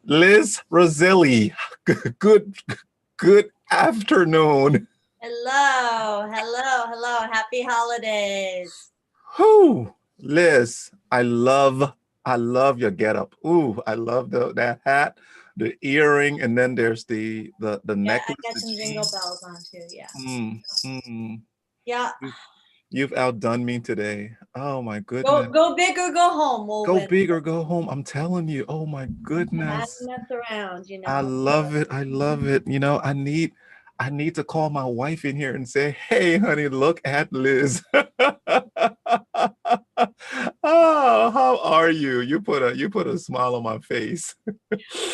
Liz Rossilli, good good afternoon. Hello. Happy holidays. Whew, Liz, I love your getup. Ooh, I love that hat, the earring, and then there's the Yeah, I necklace, got the some jingle chain. bells on too. Yeah. Mm, mm. Yeah. You- You've outdone me today. Oh my Go goodness. go big or go home, Go Wulwyn. big or go home. I'm telling you. Oh my I had to goodness. mess around, I love it. I love it. I need to call my wife in here and say, "Hey, honey, look at Liz." Oh, how are you? You put a smile on my face.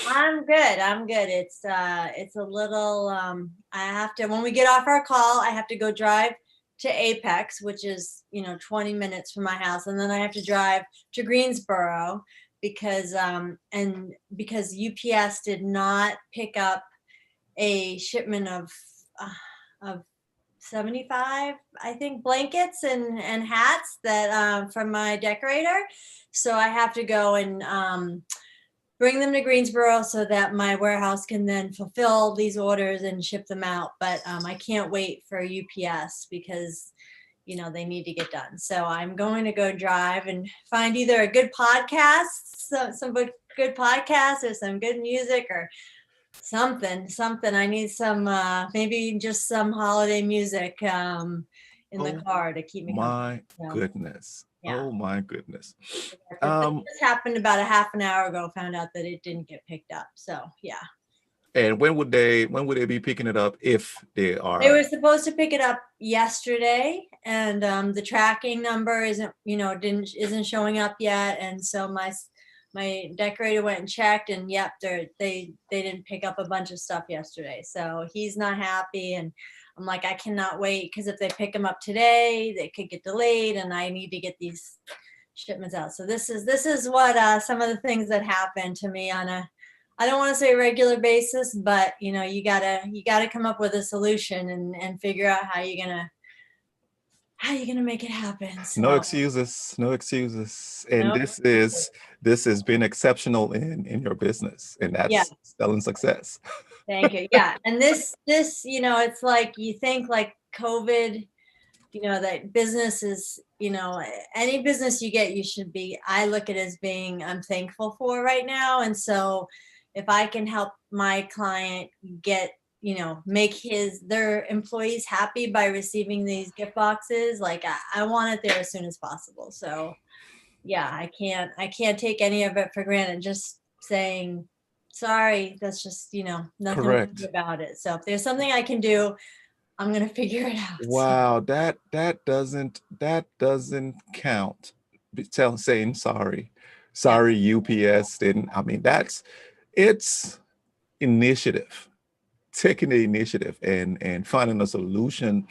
I'm good. I'm good. It's a little I have to when we get off our call, I have to go drive to Apex, which is, 20 minutes from my house, and then I have to drive to Greensboro because UPS did not pick up a shipment of 75, I think, blankets and hats that from my decorator. So I have to go and bring them to Greensboro so that my warehouse can then fulfill these orders and ship them out. But I can't wait for UPS because they need to get done. So I'm going to go drive and find either a good podcast, some good podcast, or some good music, or something. I need some maybe just some holiday music in the Oh car to keep me company. my So goodness. yeah. Oh my goodness. This Um, just happened about a half an hour ago. Found out that it didn't get picked up. So yeah, and when would they be picking it up if they they are? were supposed to pick it up yesterday, and the tracking number isn't showing up yet. And so my decorator went and checked, and yep, they didn't pick up a bunch of stuff yesterday. So he's not happy, and I'm like, I cannot wait because if they pick them up today, they could get delayed, and I need to get these shipments out. So this is what some of the things that happen to me on a, I don't want to say regular basis, but you gotta come up with a solution and figure out how you're gonna make it happen. No So excuses, no excuses. And no, this has been exceptional in your business, and yeah, that's selling success. thank you. Yeah, and this it's like you think like COVID. That business is, any business you get, you should be, I look at it as being, I'm thankful for right now. And so if I can help my client get, make their employees happy by receiving these gift boxes, like I want it there as soon as possible. So yeah, I can't take any of it for granted. Just saying sorry, that's just, nothing we can do Correct. about it. So if there's something I can do, I'm gonna figure it out. Wow, that doesn't count. Saying sorry. Yeah. Sorry, UPS didn't. I mean, it's initiative. Taking the initiative and finding a solution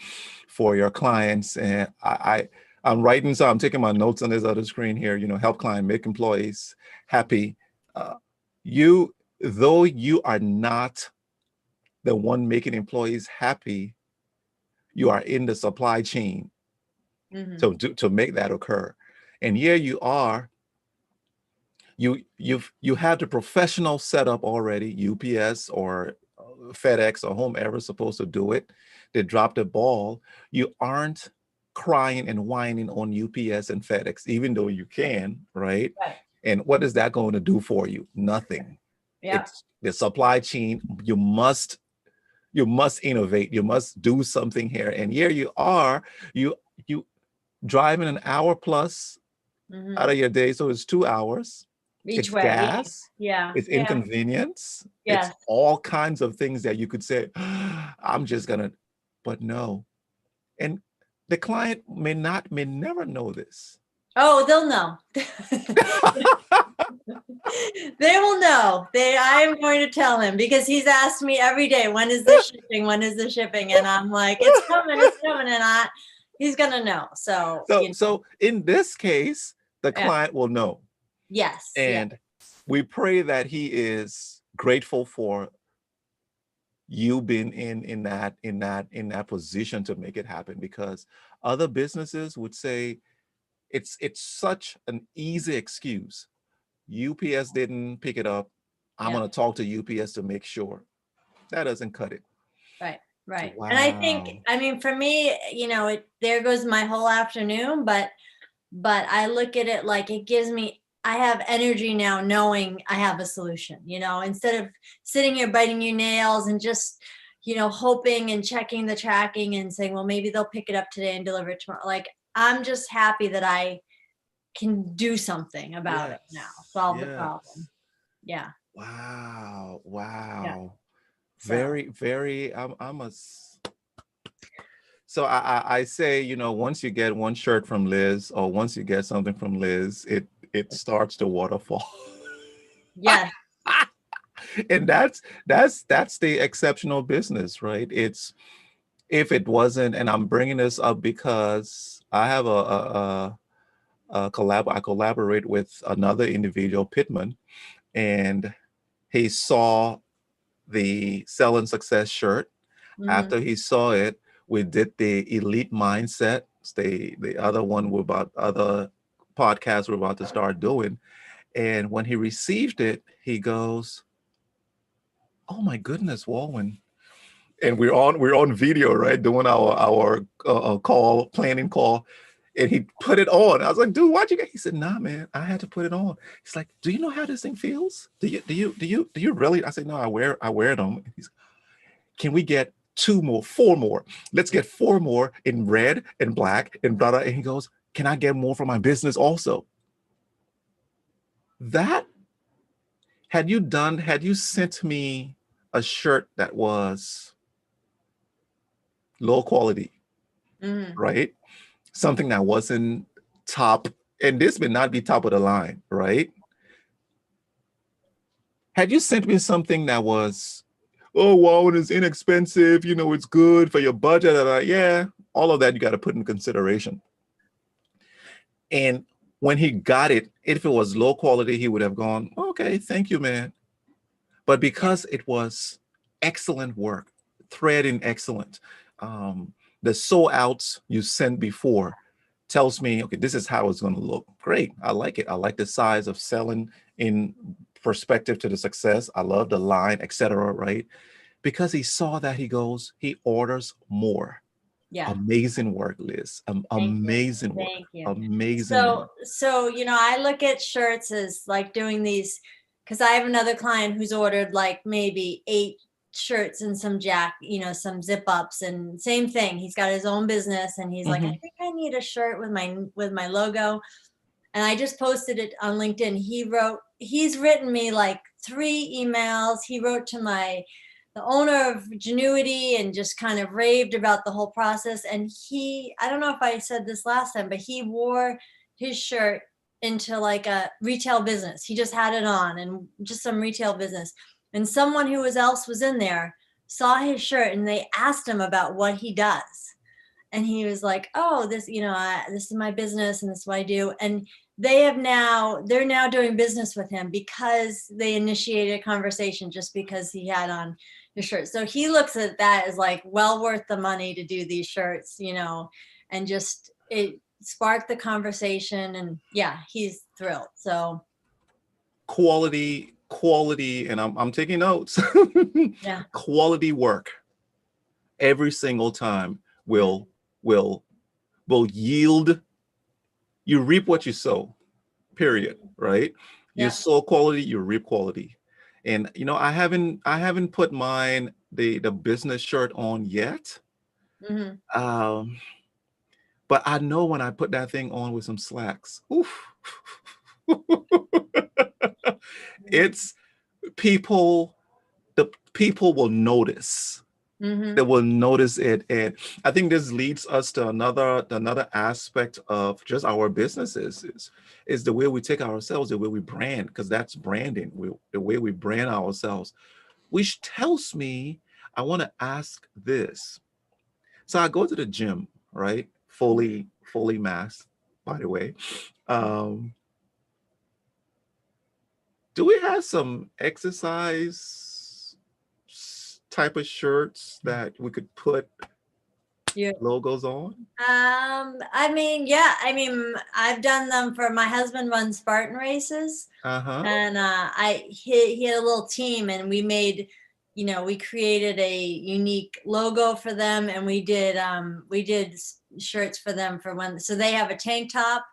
for your clients. And I'm writing, so I'm taking my notes on this other screen here. Help client make employees happy. Uh, you, though you are not the one making employees happy, you are in the supply chain Hmm. to make that occur. And here you are. You have the professional setup already, UPS or FedEx or whomever is supposed to do it. They dropped the ball. You aren't crying and whining on UPS and FedEx, even though you can, right? Right. And what is that going to do for you? Nothing. Yeah. It's the supply chain. You must innovate. You must do something here. And here you are. You driving an hour plus Hmm. out of your day, so it's 2 hours. Each It's way. Yeah. gas, Yeah. it's Yeah. inconvenience, it's Yes. all kinds of things that you could say, I'm just gonna, but no. And the client may never know this. Oh, they'll know. They will know. I am going to tell him because he's asked me every day, when is this shipping? When is this shipping? And I'm like, it's coming, and he's gonna know. So, So in this case, the yeah. client will know. Yes. Yeah. And we pray that he is grateful for you being in that position to make it happen, because other businesses would say it's such an easy excuse. UPS didn't pick it up. I'm Yeah. going to talk to UPS to make sure. That doesn't cut it. Right. Right. And I think, Wow. I mean, for me, there goes my whole afternoon, but I look at it like it gives me, I have energy now knowing I have a solution, instead of sitting here biting your nails and just, hoping and checking the tracking and saying, well, maybe they'll pick it up today and deliver it tomorrow. Like, I'm just happy that I can do something about it now, Yes. solve the problem. Yes. Yeah. Wow. Yeah. Wow. So, Very, very, so I say, once you get one shirt from Liz, or once you get something from Liz, it starts to waterfall. yes. And that's the exceptional business, right? It's, if it wasn't, and I'm bringing this up because I have I collaborate with another individual, Pittman, and he saw the Sell and Success shirt. Hmm. After he saw it, we did the Elite Mindset, the other one we're about, other podcasts we're about to start doing. And when he received it, he goes, "Oh my goodness, Wulwyn!" And we're on video, right, doing our call, planning call, and he put it on. I was like, "Dude, why'd you get?" He said, "Nah, man, I had to put it on." He's like, "Do you know how this thing feels? Do you really?" I said, "No, I wear them." He's, "Can we get two more, four more? Let's get four more in red and black and blah, blah." And he goes, "Can I get more for my business also?" That, had you sent me a shirt that was low quality, Hmm. right? Something that wasn't top, and this may not be top of the line, right? Had you sent me something that was, "Oh, wow, it is inexpensive, it's good for your budget," yeah, all of that you got to put in consideration. And when he got it, if it was low quality, he would have gone, "Okay, thank you, man." But Yeah. because it was excellent work, threading excellent, um, the sew outs you sent before tells me, okay, this is how it's going to look. Great. I like it. I like the size of selling in perspective to the success. I love the line, etc. Right? Because he saw that, he orders more. Yeah. Amazing work, Liz. Thank you. Amazing work. Thank you. Amazing So, work. I look at shirts as like doing these, because I have another client who's ordered like maybe 8 shirts and some some zip ups, and same thing. He's got his own business and he's like, I Mhm. think I need a shirt with my logo. And I just posted it on LinkedIn. He's written me like 3 emails. He wrote to the owner of Genuity and just kind of raved about the whole process. And I don't know if I said this last time, but he wore his shirt into like a retail business. He just had it on and just some retail business. And someone who else was in there saw his shirt and they asked him about what he does. And he was like, "Oh, this is my business and this is what I do." And they're now doing business with him because they initiated a conversation just because he had on his shirt. So he looks at that as like well worth the money to do these shirts, and just it sparked the conversation, and yeah, he's thrilled. So Quality, and I'm taking notes. yeah. Quality work every single time Mm, will will yield. You reap what you sow, period, mhm. right? You Yeah. sow quality, you reap quality. And I haven't put mine, the business shirt on yet. Hmm. Um, but I know when I put that thing on with some slacks, oof, it's people, the people will notice. They Hmm. will notice it. And I think this leads us to another aspect of just our businesses, is the way we take ourselves, the way we brand, because that's branding. The way we brand ourselves, which tells me I want to ask this. So I go to the gym, right? Fully masked, by the way. Um, do we have some exercise type of shirts that we could put logos on? I mean, yeah, I mean, I've done them for my husband runs Spartan races. Uh-huh. And he had a little team, and we made, we created a unique logo for them, and we did shirts for them for when, so they have a tank top,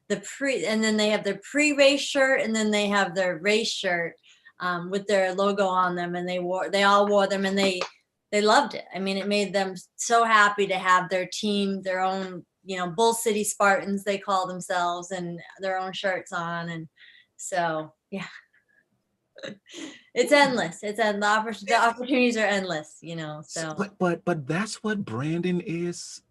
and then they have their pre-race shirt, and then they have their race shirt with their logo on them, and they all wore them, and they loved it. I mean, it made them so happy to have their team, their own, Bull City Spartans, they call themselves, and their own shirts on. And so, yeah, it's endless. The opportunities are endless, so. But that's what branding is.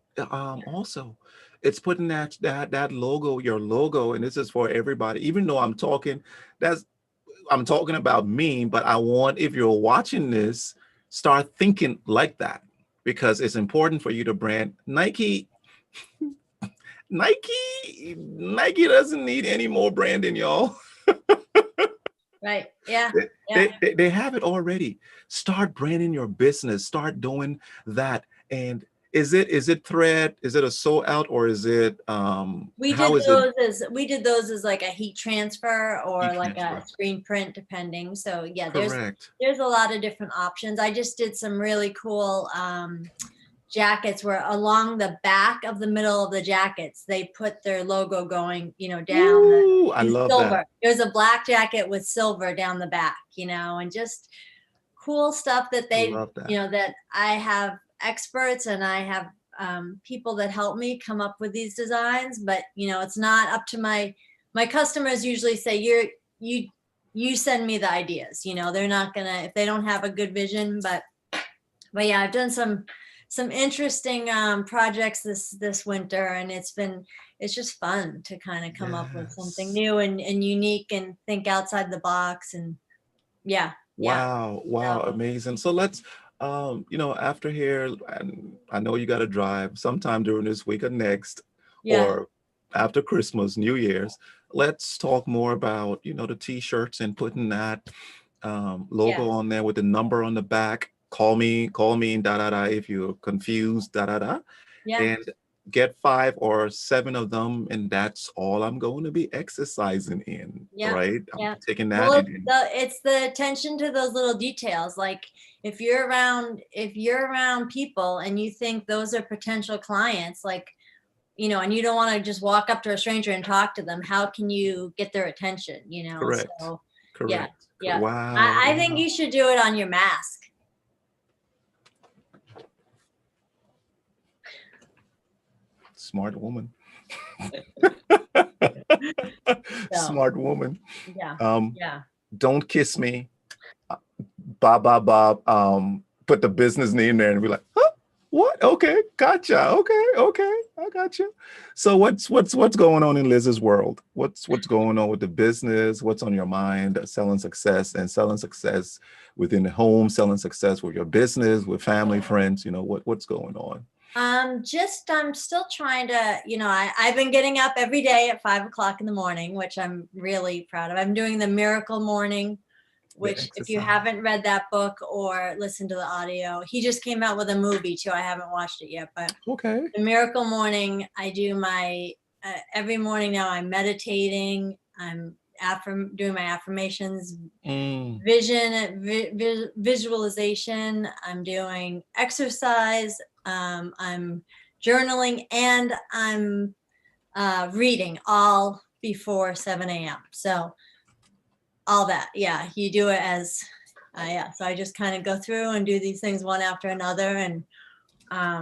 Also, it's putting that logo, your logo, and this is for everybody. Even though I'm talking about me, but I want, if you're watching this, start thinking like that, because it's important for you to brand. Nike doesn't need any more branding, y'all. Right. Yeah. They have it already. Start branding your business. Start doing that. And is it thread? Is it a sew out, or is it we did those as like a heat transfer or like a screen print, depending. So yeah, there's a lot of different options. I just did some really cool jackets where along the back of the middle of the jackets, they put their logo going, down. Ooh, I love silver. that. There's a black jacket with silver down the back, and just cool stuff that that I have experts, and I have people that help me come up with these designs. But, it's not up to my customers usually say, you send me the ideas, they're not gonna, if they don't have a good vision. But yeah, I've done some interesting projects this winter, and it's just fun to kind of come up with something new and unique and think outside the box. And wow, amazing. So let's after here, and I know you got to drive sometime during this week or next, or after Christmas, New Year's. Let's talk more about the t-shirts and putting that logo on there with the number on the back. Call me, if you're confused, and get 5 or 7 of them, and that's all I'm going to be exercising in. Right? I'm taking that. Well, it's the attention to those little details. Like if you're around people and you think those are potential clients, like, and you don't want to just walk up to a stranger and talk to them, how can you get their attention? Correct. So, Correct. Yeah. Wow. I think you should do it on your mask. Smart woman. Smart woman. Yeah. Don't kiss me. Bob. Put the business name there and be like, huh? What? Okay, gotcha. Okay, I gotcha. So what's going on in Liz's world? What's going on with the business? What's on your mind? Selling success within the home, selling success with your business, with family, friends. What's going on? I'm still trying to, I've been getting up every day at 5 o'clock in the morning, which I'm really proud of. I'm doing the Miracle Morning, which if you haven't read that book or listened to the audio, he just came out with a movie too. I haven't watched it yet, but okay. The Miracle Morning, I do my, every morning now I'm meditating. I'm doing my affirmations, visualization. I'm doing exercise. I'm journaling, and I'm reading all before 7 a.m. So all that, you do it as, so I just kind of go through and do these things one after another. And I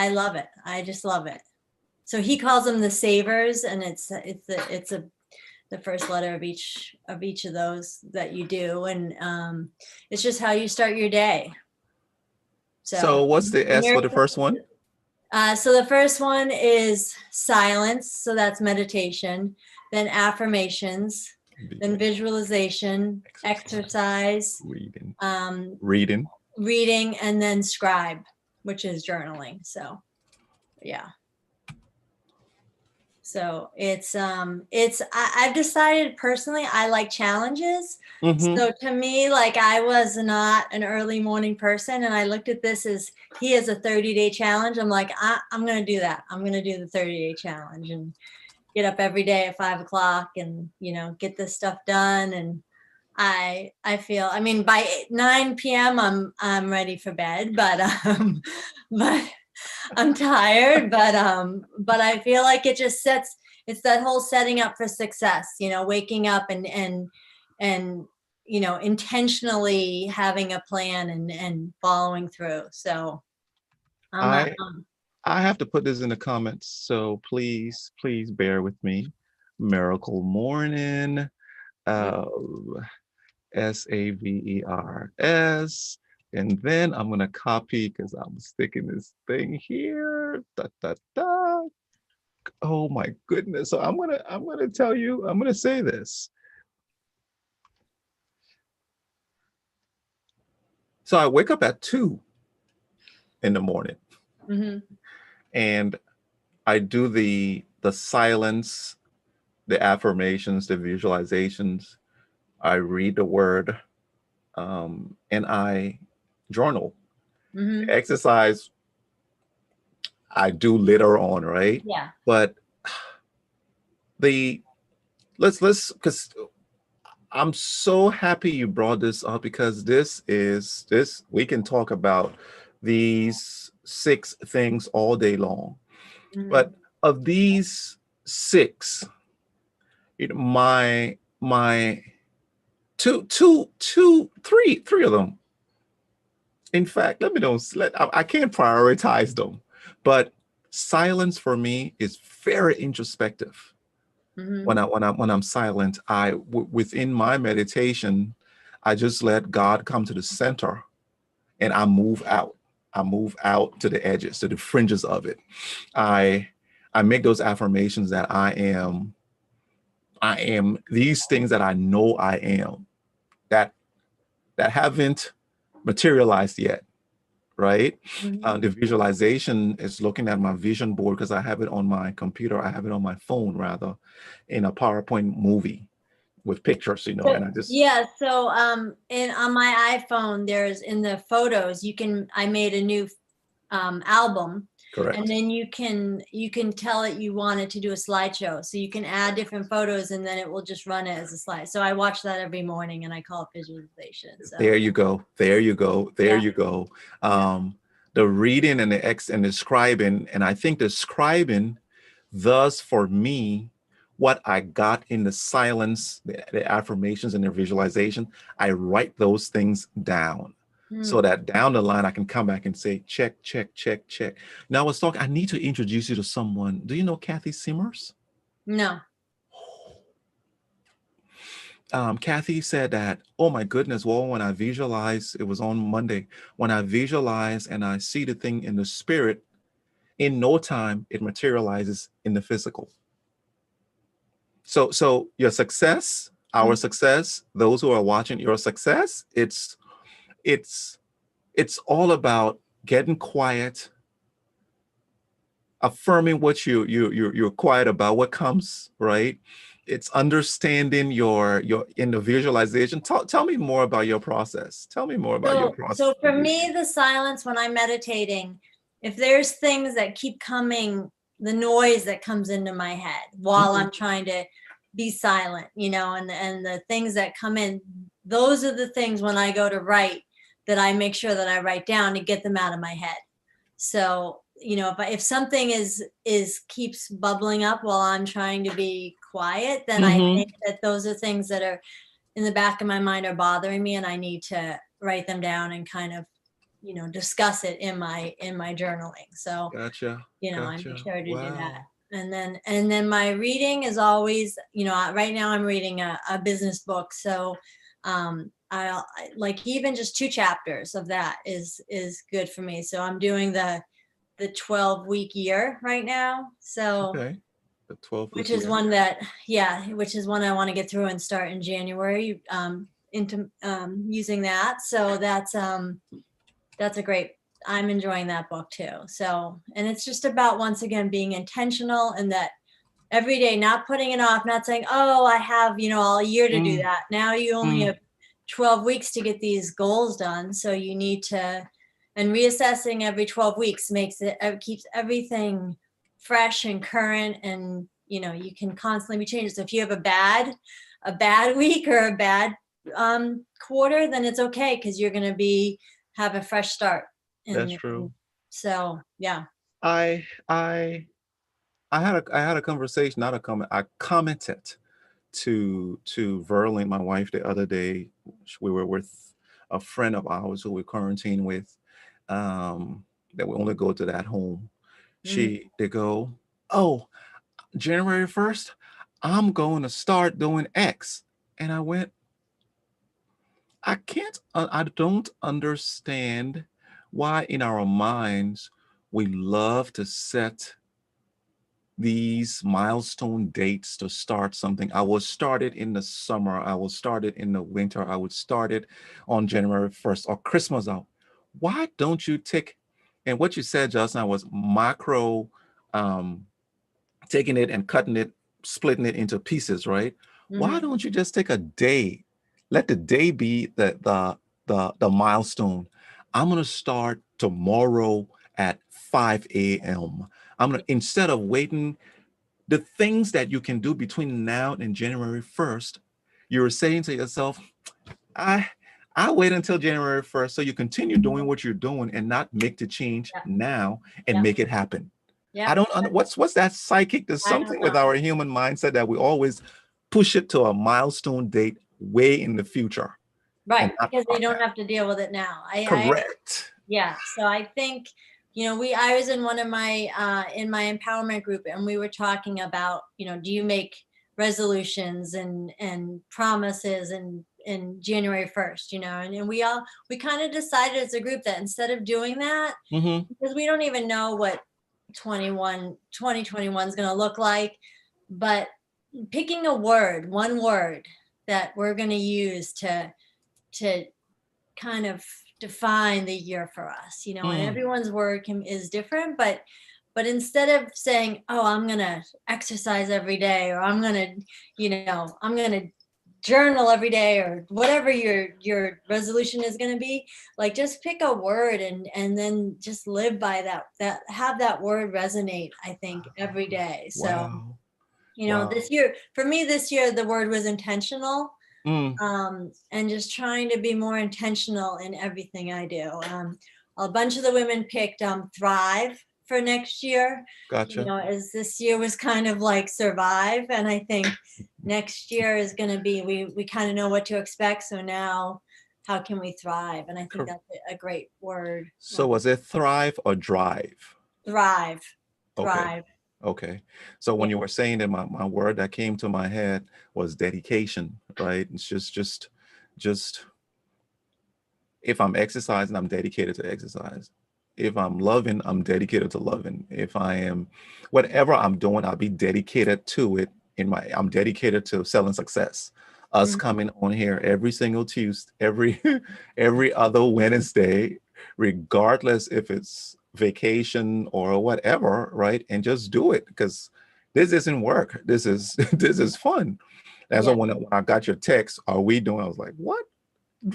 love it. I just love it. So he calls them the savers, and it's the first letter of each of those that you do. And it's just how you start your day. So what's the S for the first one? So the first one is silence. So that's meditation. Then affirmations. Then visualization, exercise, reading, and then scribe, which is journaling. So, yeah. So I've decided personally, I like challenges. Mm-hmm. So to me, like I was not an early morning person and I looked at this as he has a 30-day challenge. I'm like, I'm going to do that. I'm going to do the 30-day challenge and get up every day at 5 o'clock and, get this stuff done. And I feel, I mean, by 9 p.m. I'm ready for bed, but I'm tired, but I feel like it just it's that whole setting up for success, waking up and intentionally having a plan and following through. So I'm a, I I have to put this in the comments, so please bear with me. Miracle Morning, uh, Savers, and then I'm gonna copy because I'm sticking this thing here. Da, da, da. Oh my goodness! So I'm gonna tell you. I'm gonna say this. So I wake up at 2 in the morning, mhm. and I do the silence, the affirmations, the visualizations. I read the word, and I journal. Mhm. Exercise, I do later on, right? Yeah. But the let's because I'm so happy you brought this up because this we can talk about these 6 things all day long. Mhm. But of these 6, my three of them. In fact, let me don't let I can't prioritize them, but silence for me is very introspective. Mhm. When I'm silent, within my meditation, I just let God come to the center, and I move out. I move out to the edges, to the fringes of it. I I make those affirmations that I am these things that I know I am, that haven't materialized yet, right? Mhm. The visualization is looking at my vision board because I have it on my computer. I have it on my phone rather, in a PowerPoint movie with pictures, So and I just yeah, so in on my iPhone, there's in the photos, I made a new album, and correct. then you can tell it you want it to do a slideshow, so you can add different photos and then it will just run it as a slide. So I watch that every morning and I call it visualization. So There you go. There you go. There yeah, you go. yeah. The reading and the scribing, and I think the scribing, thus for me, what I got in the silence, the affirmations and the visualization, I write those things down so Hmm. that down the line I can come back and say, check, check, check, check. Now I was talking, I need to introduce you to someone. Do you know Kathy Simmers? No. Kathy said that, oh my goodness, well, when I visualize, it was on Monday, when I visualize and I see the thing in the spirit, in no time, it materializes in the physical. So your success, our Mhm. success, those who are watching your success, it's it's all about getting quiet, affirming what you're quiet about, what comes, right? It's understanding your in the visualization. Tell me more about your process. Tell me more about your process. So for me, the silence when I'm meditating, if there's things that keep coming, the noise that comes into my head while Mhm. I'm trying to be silent, and the things that come in, those are the things when I go to write that I make sure that I write down to get them out of my head. So, if something is keeps bubbling up while I'm trying to be quiet, then I Mhm. think that those are things that are in the back of my mind are bothering me and I need to write them down and kind of, discuss it in my journaling. So, Gotcha. I make Gotcha. sure to do that. Wow. And then my reading is always, right now I'm reading a business book. So like even just 2 chapters of that is good for me. So I'm doing the 12-week year right now. So Okay. The 12 which week is year. one that, yeah, which is one I want to get through and start in January, into using that. So that's a great, I'm enjoying that book too. So, and it's just about, once again, being intentional and that every day, not putting it off, not saying, oh, I have, all year to do Mm, that. Now you only mm, have 12 weeks to get these goals done. So you need to, and reassessing every 12 weeks keeps everything fresh and current, and, you can constantly be changing. So if you have a bad week or a bad quarter, then it's okay, because you're going to have a fresh start. that's And true. so, yeah. I I I had a conversation, not a comment. I commented to Verlin, my wife, the other day. We were with a friend of ours who we quarantined with. That we only go to that home. Mhm. They go, oh, January 1st, I'm going to start doing X, and I went, I don't understand why in our minds we love to set these milestone dates to start something. I will start it in the summer. I will start it in the winter. I would start it on January 1st or Christmas out. Why don't you take, and what you said just now was macro, um, taking it and cutting it, splitting it into pieces, right? Why Mhm. don't you just take a day? Let the day be the milestone. I'm gonna start tomorrow at 5 a.m. I'm gonna, instead of waiting, the things that you can do between now and January 1st, you're saying to yourself, I I wait until January 1st, so you continue doing what you're doing and not make the change Yeah. now and Yeah. make it happen. I Yeah. don't what's that psychic? There's I don't something with know. our human mindset that we always push it to a milestone date way in the future Right. and not Because they start don't now. have to deal with it now. Correct. Yeah. So I think, I was in one of my, in my empowerment group, and we were talking about, do you make resolutions and promises in January 1st, and we kind of decided as a group that instead of doing that, Hmm. because we don't even know what 2021 is going to look like, but picking one word that we're going to use to kind of define the year for us, and Mm. everyone's word is different, but instead of saying, oh, I'm going to exercise every day, or I'm going to journal every day, or whatever your resolution is going to be, like, just pick a word and then just live by that have that word resonate, I think, every day. So, Wow. Wow. this year the word was intentional, Mm. and just trying to be more intentional in everything I do. A bunch of the women picked thrive for next year, Gotcha. as this year was kind of like survive. And I think next year is going to be, we kind of know what to expect. So now, how can we thrive? And I think Cor- that's a great word. So was it thrive or drive? Thrive, Okay. thrive. Okay. So Yeah. when you were saying that, my word that came to my head was dedication, right? It's just if I'm exercising, I'm dedicated to exercise. If I'm loving, I'm dedicated to loving. If I am whatever I'm doing, I'll be dedicated to it. I'm dedicated to selling success. Us Mhm. coming on here every single Tuesday, every other Wednesday, regardless if it's vacation or whatever, right? And just do it, because this isn't work. This is this is fun. That's why Yeah. when I got your text, are we doing? I was like, what?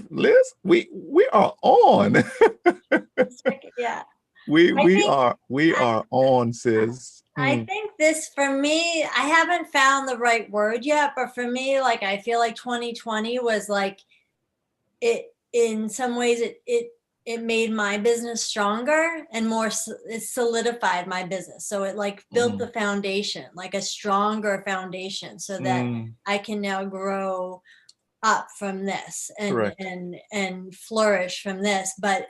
Liz, we are on. Yeah. we I we think, are we are on, sis. I Mm, think this, for me, I haven't found the right word yet, but for me, like, I feel like 2020 was like, it, in some ways, it made my business stronger and more, it solidified my business. So it, like, built the mm, foundation, like a stronger foundation, so that mm. I can now grow up from this and Correct. and flourish from this. But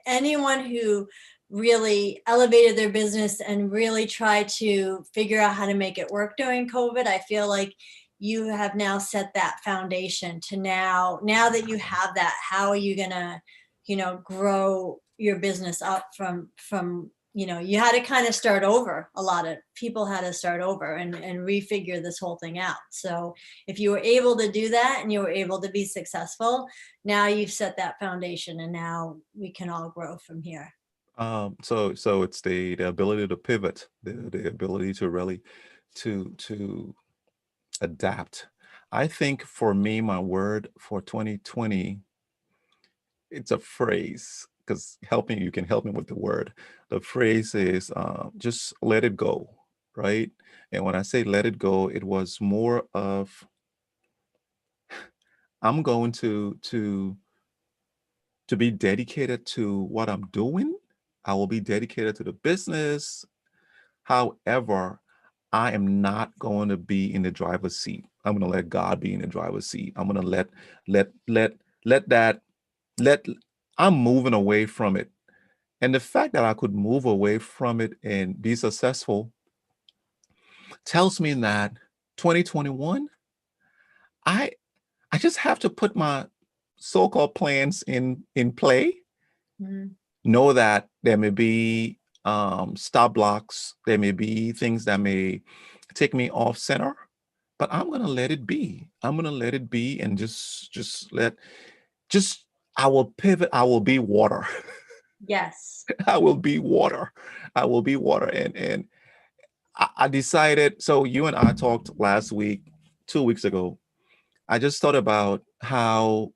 anyone who really elevated their business and really tried to figure out how to make it work during COVID, I feel like you have now set that foundation to now that you have that, how are you gonna, grow your business up from, you had to kind of start over. A lot of people had to start over and refigure this whole thing out. So if you were able to do that and you were able to be successful, now you've set that foundation, and now we can all grow from here. So it's the ability to pivot, the ability to really to adapt. I think for me, my word for 2020, it's a phrase, because helping, you can help me with the word. The phrase is just let it go, right? And when I say let it go, it was more of I'm going to be dedicated to what I'm doing. I will be dedicated to the business. However, I am not going to be in the driver's seat. I'm going to let God be in the driver's seat. I'm going to let that let I'm moving away from it. And the fact that I could move away from it and be successful tells me that 2021, I I just have to put my so-called plans in play. Mhm. Know that there may be stop blocks, there may be things that may take me off center, but I'm gonna let it be. I'm gonna let it be and just I will pivot, I will be water. Yes. I will be water. I will be water. And I decided, so you and I talked last week, 2 weeks ago. I just thought about how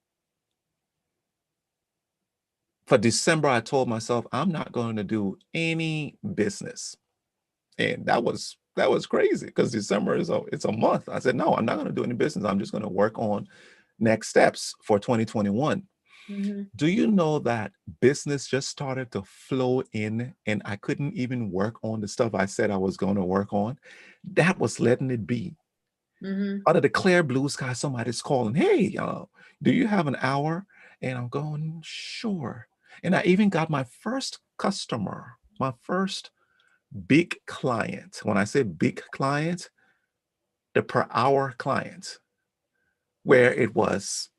for December I told myself I'm not going to do any business. And that was crazy because December is it's a month. I said, no, I'm not going to do any business. I'm just going to work on next steps for 2021. Hmm. Do you know that business just started to flow in and I couldn't even work on the stuff I said I was going to work on? That was letting it be. Hmm. Out of the clear blue sky, somebody's calling, hey, do you have an hour? And I'm going, sure. And I even got my first customer, my first big client. When I say big client, the per hour client, where it was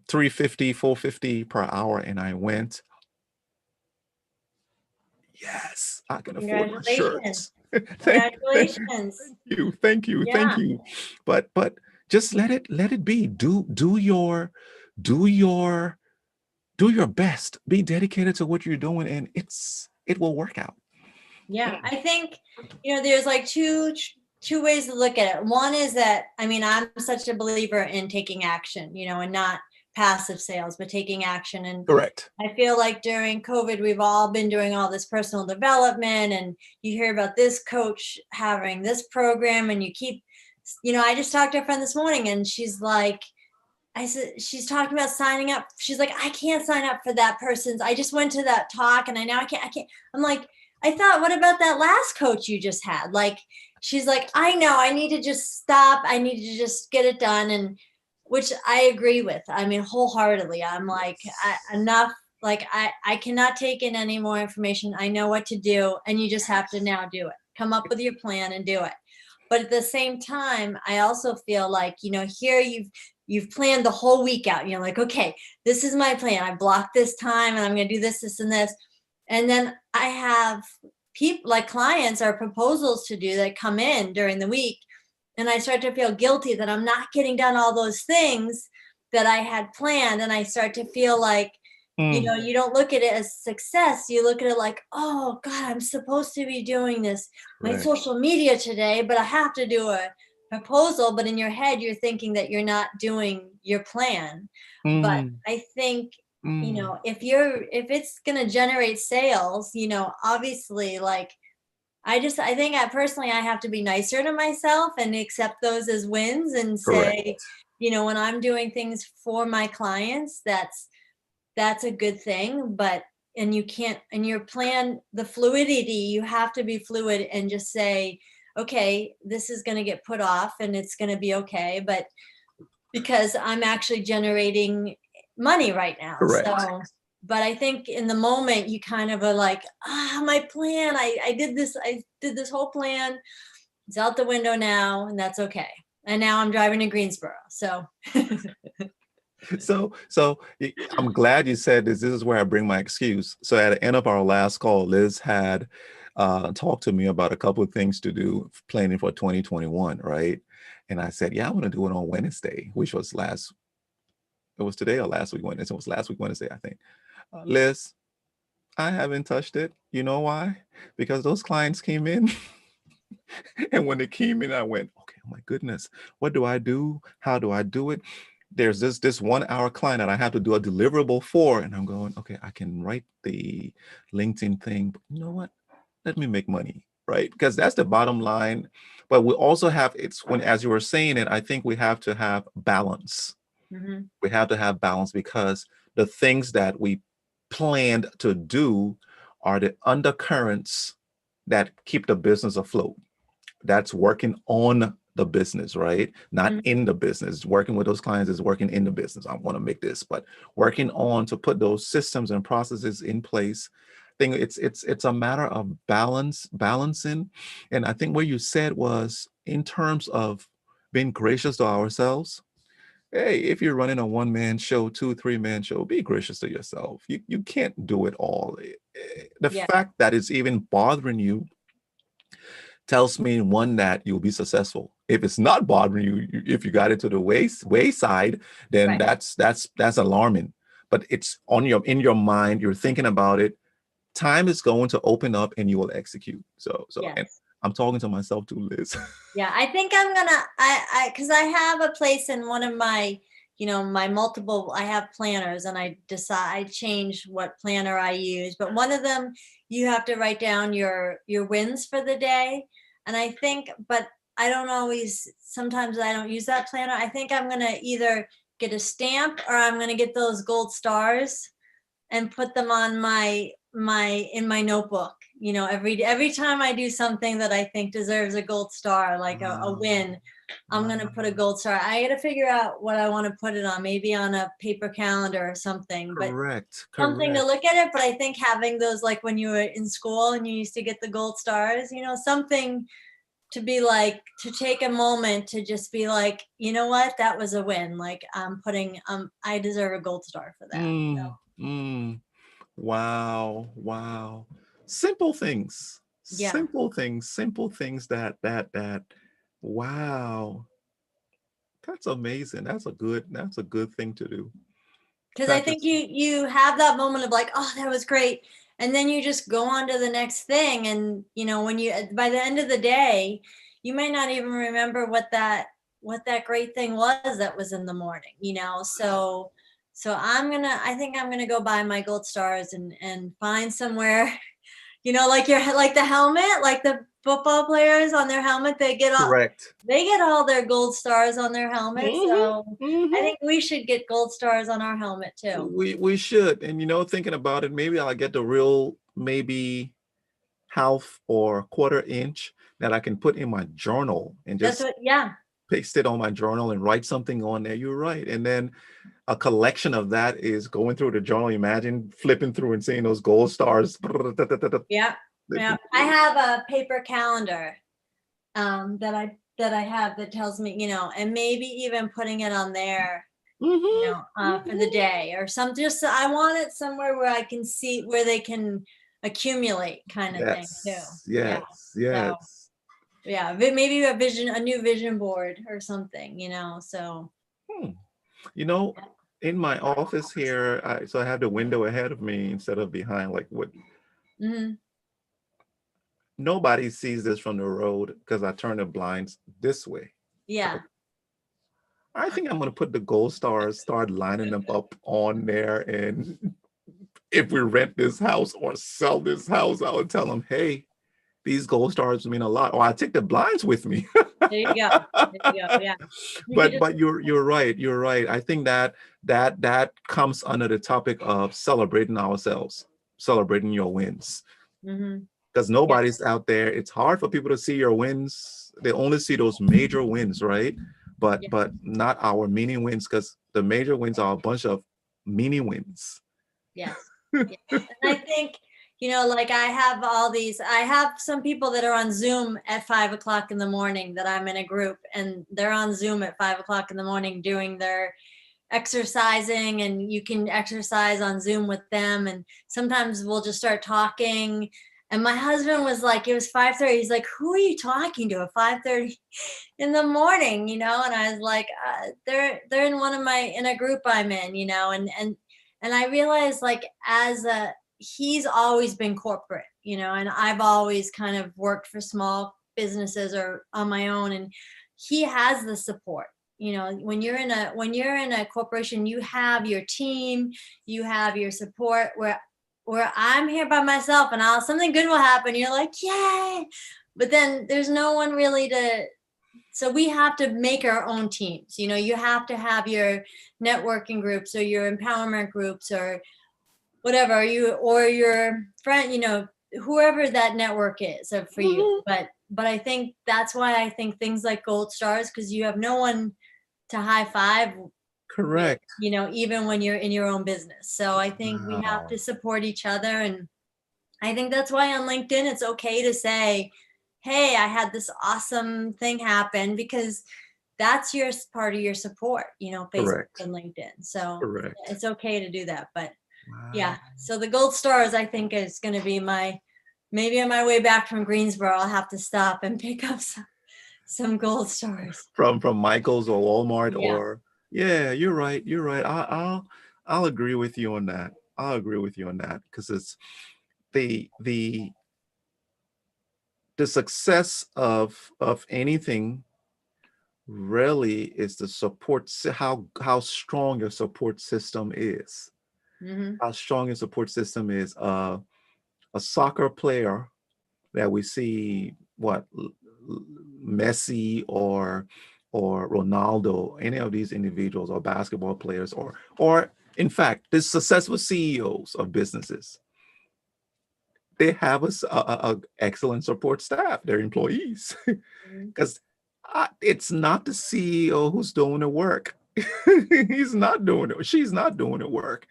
350, 450 per hour. And I went, yes, I can afford my Congratulations. shirts. Congratulations. Thank Yeah. you. But just let it be. Do your do your best. Be dedicated to what you're doing, and it will work out. Yeah. I think, there's like two ways to look at it. One is that, I mean, I'm such a believer in taking action, and not passive sales, but taking action. And Correct. I feel like during COVID, we've all been doing all this personal development, and you hear about this coach having this program, and I just talked to a friend this morning, and she's like, I said, she's talking about signing up. She's like, I can't sign up for that person's. I just went to that talk and I can't. I'm like, I thought, what about that last coach you just had? Like, she's like, I know, I need to just stop. I need to just get it done. And which I agree with. I mean, wholeheartedly. I'm like, enough. Like, I cannot take in any more information. I know what to do. And you just have to now do it. Come up with your plan and do it. But at the same time, I also feel like, here you've planned the whole week out. You're like, okay, this is my plan. I blocked this time and I'm going to do this, this, and this. And then I have people like clients or proposals to do that come in during the week. And I start to feel guilty that I'm not getting done all those things that I had planned. And I start to feel like, Mm, you don't look at it as success. You look at it like, oh God, I'm supposed to be doing this, my correct. social media today, but I have to do a proposal. But in your head, you're thinking that you're not doing your plan. But Mm, I think, mm, if it's going to generate sales, obviously, like, I think I have to be nicer to myself and accept those as wins and correct. say, when I'm doing things for my clients, that's a good thing. But and you can't, and your plan, the fluidity, you have to be fluid and just say, okay, this is going to get put off and it's going to be okay, but because I'm actually generating money right now. Correct. So, but I think in the moment you kind of are like, my plan, I did this whole plan, it's out the window now, and that's okay. And now I'm driving to Greensboro. So I'm glad you said this. This is where I bring my excuse. So at the end of our last call, Liz had talked to me about a couple of things to do planning for 2021, right? And I said, yeah, I'm going to do it on Wednesday, which was it was today or last week Wednesday. It was last week Wednesday, I think. Liz, I haven't touched it. You know why? Because those clients came in And when it came in, I went, okay, oh my goodness, what do I do? How do I do it? There's this 1 hour client that I have to do a deliverable for. And I'm going, okay, I can write the LinkedIn thing, but you know what? Let me make money, right? Because that's the bottom line. But we also have, it's when, as you were saying it, I think we have to have balance. Mm-hmm. We have to have balance because the things that we planned to do are the undercurrents that keep the business afloat. That's working on the business, right? Not Mm-hmm. in the business. Working with those clients is working in the business. I want to make this, but working on to put those systems and processes in place. I think it's a matter of balancing. And I think what you said was in terms of being gracious to ourselves. Hey, if you're running a one-man show, 2, 3 man show, be gracious to yourself. You can't do it all. The Yeah. fact that it's even bothering you tells me, one, that you'll be successful. If it's not bothering you, if you got it to the wayside, then Right. that's alarming. But it's on your in your mind. You're thinking about it. Time is going to open up, and you will execute. And Yes. I'm talking to myself too, Liz. Yeah, I think I'm gonna because I have a place in one of my, my multiple. I have planners, and I change what planner I use. But one of them, you have to write down your wins for the day, and I think, but I don't always. Sometimes I don't use that planner. I think I'm gonna either get a stamp or I'm gonna get those gold stars and put them on in my notebook. Every time I do something that I think deserves a gold star, like a win, I'm gonna put a gold star. I gotta figure out what I want to put it on, maybe on a paper calendar or something, but Correct. something to Correct. look at it. But I think having those, like when you were in school and you used to get the gold stars, something to be like, to take a moment to just be like, you know what, that was a win. Like I'm putting, I deserve a gold star for that. Mm, mm. Wow, wow. Simple things. Yeah. Simple things that wow. That's amazing. That's a good thing to do. Because I That think is you have that moment of like, oh, that was great, and then you just go on to the next thing, and when you, by the end of the day, you may not even remember what that great thing was that was in the morning. So I think I'm gonna go buy my gold stars and find somewhere. Like the helmet, like the football players on their helmet, correct. they get all their gold stars on their helmet. Hmm. So I Hmm. think we should get gold stars on our helmet too. We should. And thinking about it, maybe I'll get the real, maybe half or quarter inch that I can put in my journal and That's just what, yeah. paste it on my journal and write something on there. You're right. And then a collection of that is going through the journal. Imagine flipping through and seeing those gold stars. Yeah. Yeah. I have a paper calendar that I have that tells me, and maybe even putting it on there, Mhm, for the mhm. day or some, just I want it somewhere where I can see where they can accumulate kind of thing too. Yes, Yeah. yes, So yes. yeah, maybe a new vision board or something, so. Hmm. You know, in my office here, so I have the window ahead of me instead of behind. Like, what? Mhm. Nobody sees this from the road because I turn the blinds this way. Yeah. I think I'm gonna put the gold stars, start lining them up on there, and if we rent this house or sell this house, I would tell them, "Hey, these gold stars mean a lot." Or I take the blinds with me. There you go. There you go. Yeah. You could but just. but you're right. You're right. I think that comes under the topic of celebrating ourselves, celebrating your wins, Mhm. because Yeah. nobody's out there. It's hard for people to see your wins. They only see those major wins, right? But Yeah. but not our mini wins, because the major wins are a bunch of mini wins. Yes. Yeah. And I think, like I have some people that are on Zoom at 5 o'clock in the morning that I'm in a group, and they're on Zoom at 5 o'clock in the morning doing their exercising, and you can exercise on Zoom with them. And sometimes we'll just start talking. And my husband was like, it was 5:30. He's like, who are you talking to at 5:30 in the morning? And I was like, they're in a group I'm in, and I realized, like, he's always been corporate, and I've always kind of worked for small businesses or on my own, and he has the support. You know, when you're in a corporation, you have your team, you have your support, where I'm here by myself, and something good will happen. You're like, yay. But then there's no one really so we have to make our own teams. You know, you have to have your networking groups or your empowerment groups or whatever, or your friend, you know, whoever that network is for you. But I think that's why I think things like gold stars, because you have no one to high five with, Correct. you know, even when you're in your own business. So I think we have Wow. to support each other. And I think that's why on LinkedIn, it's okay to say, hey, I had this awesome thing happen, because that's your part of your support, you know, Facebook Correct. and LinkedIn. So Correct. it's okay to do that. But Wow. yeah, so the gold stars, I think, is going to be maybe on my way back from Greensboro, I'll have to stop and pick up some gold stars. From Michael's or Walmart Yeah. or yeah, you're right. You're right. I'll agree with you on that. I'll agree with you on that because it's the success of anything really is the support how strong your support system is. Mm-hmm. How strong your support system is. A soccer player that we see Messi or Ronaldo, any of these individuals or basketball players or in fact, the successful CEOs of businesses, they have a excellent support staff, their employees, because it's not the CEO who's doing the work. He's not doing it. She's not doing the work.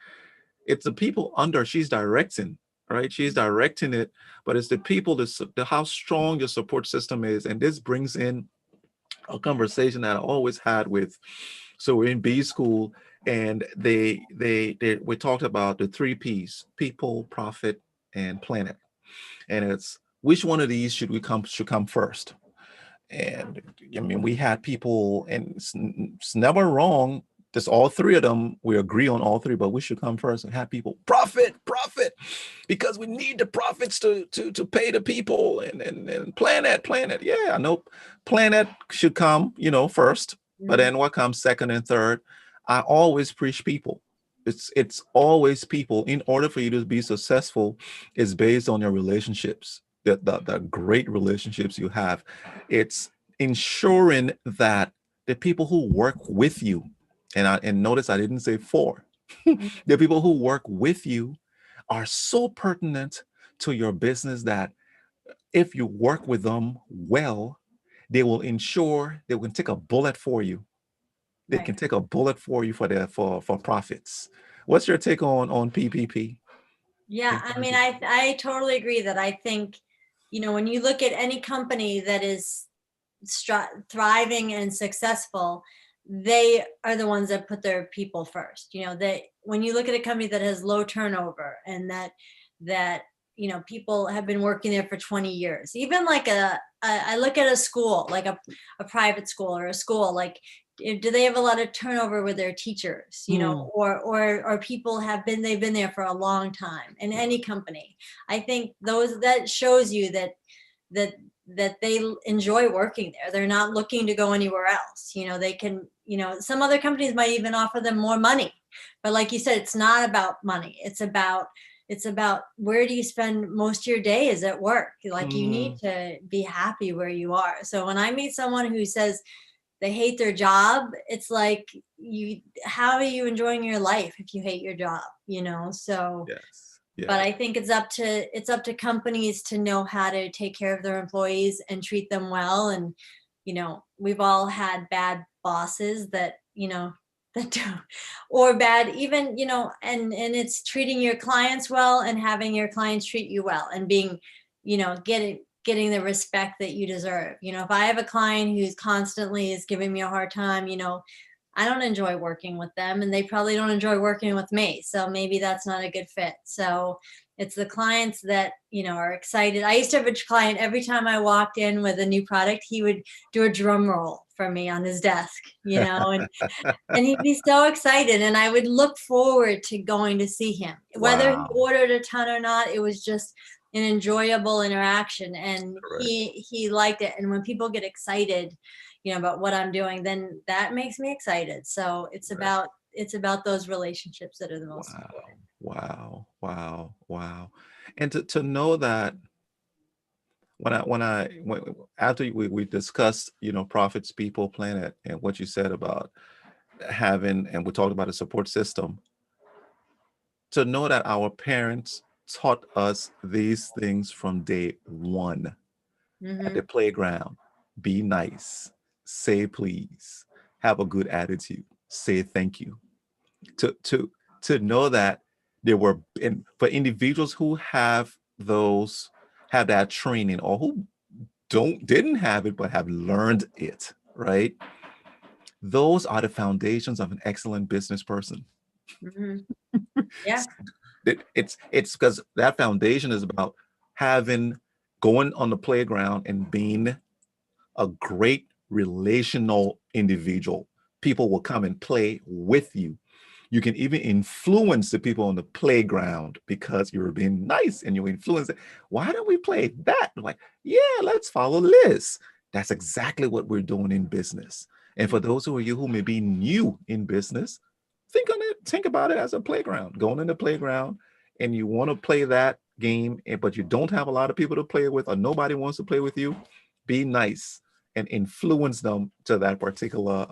It's the people under. She's directing, right? She's directing it, but it's the people, how strong your support system is. And this brings in a conversation that I always had with, so we're in B school and we talked about the 3 Ps: people, profit, and planet. And it's which one of these should come first. And I mean, we had people, and it's never wrong. There's all 3 of them. We agree on all 3, but we should come first and have people profit, because we need the profits to pay the people and planet. Yeah, I know planet should come, you know, first, but then what comes second and third? I always preach people. It's always people. In order for you to be successful, is based on your relationships, the great relationships you have. It's ensuring that the people who work with you, and notice I didn't say for, the people who work with you are so pertinent to your business that if you work with them well, they will ensure they can take a bullet for you. They can Right. take a bullet for you for profits. What's your take on PPP? Yeah, I mean, I totally agree that I think, you know, when you look at any company that is thriving and successful, they are the ones that put their people first. You know, when you look at a company that has low turnover and that you know, people have been working there for 20 years, even like I look at a school, like a private school or a school, like, do they have a lot of turnover with their teachers, you know, or people they've been there for a long time in any company. I think that shows you that they enjoy working there. They're not looking to go anywhere else. You know, they can, you know, some other companies might even offer them more money, but like you said, it's not about money. It's about where do you spend most of your day is at work. Like, you need to be happy where you are. So when I meet someone who says they hate their job, it's like, how are you enjoying your life if you hate your job, you know? So Yes. Yeah. but I think it's up to companies to know how to take care of their employees and treat them well. And, you know, we've all had bad bosses that, you know, that do, or bad even, you know, and it's treating your clients well and having your clients treat you well and being, you know, getting the respect that you deserve. You know, if I have a client who's constantly is giving me a hard time, you know, I don't enjoy working with them, and they probably don't enjoy working with me. So maybe that's not a good fit. So it's the clients that, you know, are excited. I used to have a client, every time I walked in with a new product, he would do a drum roll for me on his desk, you know, and he'd be so excited. And I would look forward to going to see him, whether he Wow. ordered a ton or not. It was just an enjoyable interaction, and he liked it. And when people get excited, about what I'm doing, then that makes me excited. So it's about those relationships that are the most important. Wow. And to know that after we discussed, Profits, People, Planet, and what you said about having, and we talked about a support system, to know that our parents taught us these things from day one at the playground. Be nice, say please, have a good attitude, say thank you. To know that there were, and for individuals who have that training, or who didn't have it but have learned it, right? Those are the foundations of an excellent business person. Yeah. It's because that foundation is about going on the playground and being a great relational individual. People will come and play with you. You can even influence the people on the playground because you're being nice, and you influence it. Why don't we play that? Like, yeah, let's follow Liz. That's exactly what we're doing in business. And for those who may be new in business, think about it as a playground. Going in the playground, and you want to play that game, but you don't have a lot of people to play with, or nobody wants to play with you. Be nice and influence them to that particular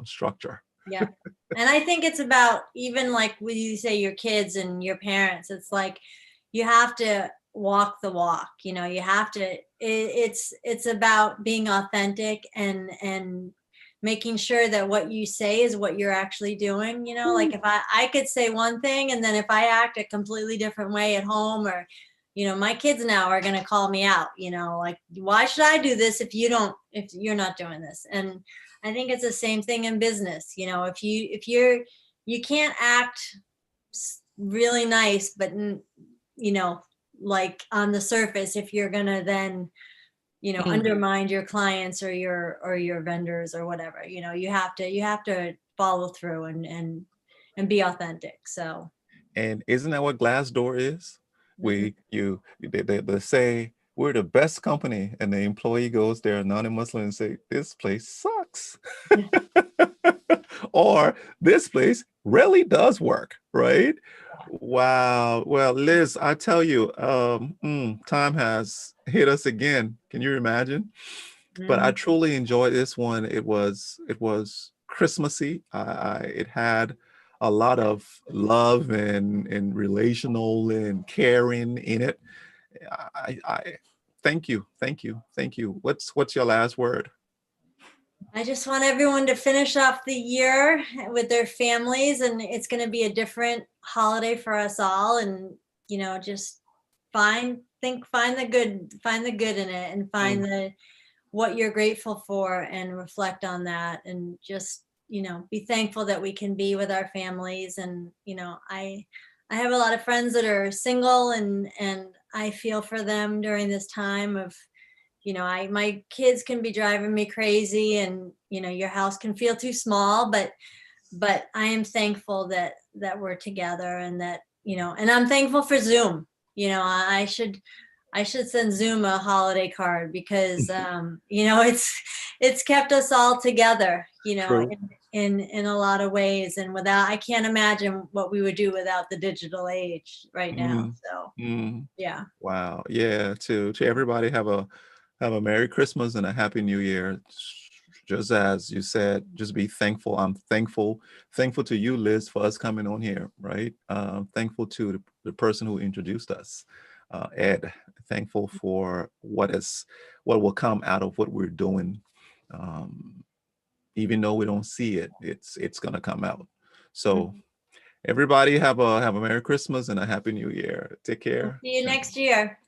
structure. Yeah. And I think it's about, even like when you say your kids and your parents, it's like you have to walk the walk. You have to, it's about being authentic and making sure that what you say is what you're actually doing. Like if I could say one thing, and then if I act a completely different way at home, or my kids now are going to call me out, like, why should I do this if you're not doing this? And I think it's the same thing in business. If you can't act really nice, but like on the surface, if you're going to then undermine your clients or your vendors or whatever, you have to follow through and be authentic. So, and isn't that what Glassdoor is? They say we're the best company, and the employee goes there anonymously and say, this place sucks. Or this place really does work, right? Wow. Well, Liz, I tell you, time has hit us again. Can you imagine? But I truly enjoyed this one. It was Christmassy. It had a lot of love and relational and caring in it. I thank you. What's your last word? I just want everyone to finish off the year with their families, and it's going to be a different holiday for us all. And just find the good in it, and find what you're grateful for, and reflect on that, and just be thankful that we can be with our families. And I have a lot of friends that are single, and I feel for them during this time of my kids can be driving me crazy, and your house can feel too small, but I am thankful that we're together, and that and I'm thankful for Zoom. I should send Zoom a holiday card, because it's kept us all together, in a lot of ways. And I can't imagine what we would do without the digital age right now. So yeah. Wow. Yeah. To everybody, have a Merry Christmas and a Happy New Year. Just as you said, just be thankful. I'm thankful to you, Liz, for us coming on here, right? Thankful to the person who introduced us, Ed. Thankful for what will come out of what we're doing. Even though we don't see it, it's gonna come out. So everybody have a Merry Christmas and a Happy New Year. Take care. See you next year.